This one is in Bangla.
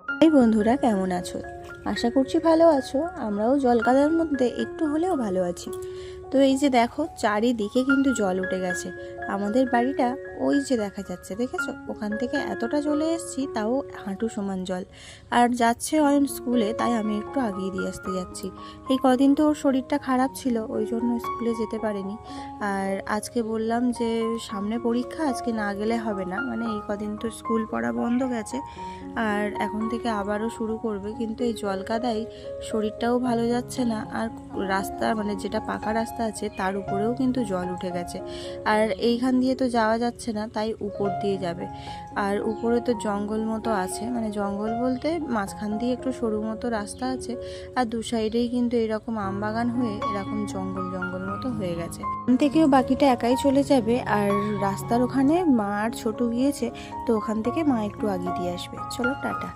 এই বন্ধুরা, কেমন আছো? আশা করছি ভালো আছো। আমরাও জলকাদার মধ্যে একটু হলেও ভালো আছি। তো এই যে দেখো, চারিদিকে কিন্তু জল উঠে গেছে। আমাদের বাড়িটা ওই যে দেখা যাচ্ছে, দেখেছো? ওখান থেকে এতটা চলে এসেছি, তাও হাঁটু সমান জল। আর যাচ্ছে অয়ন স্কুলে, তাই আমি একটু আগিয়ে দিয়ে আসতে যাচ্ছি। এই কদিন তো ওর শরীরটা খারাপ ছিল, ওই জন্য স্কুলে যেতে পারেনি। আর আজকে বললাম যে সামনে পরীক্ষা, আজকে না গেলে হবে না, মানে এই কদিন তো স্কুল পড়া বন্ধ গেছে, আর এখন থেকে আবারও শুরু করবে। কিন্তু এই জল কাদায় শরীরটাও ভালো যাচ্ছে না। আর রাস্তা, মানে যেটা পাকা রাস্তা আছে, তার উপরেও কিন্তু জল উঠে গেছে। আর এইখান দিয়ে তো যাওয়া যাচ্ছে না, তাই উপর দিয়ে যাবে। আর উপরে তো জঙ্গল মতো আছে, মানে জঙ্গল বলতে মাঝখান দিয়ে একটু সরু মতো রাস্তা আছে, আর দু সাইডেই কিন্তু এরকম আমবাগান হয়ে এরকম জঙ্গল জঙ্গল মতো হয়ে গেছে। ওখান থেকেও বাকিটা একাই চলে যাবে। আর রাস্তার ওখানে মা আর ছোটু গিয়েছে, তো ওখান থেকে মা একটু আগিয়ে দিয়ে আসবে। চলো, টাটা।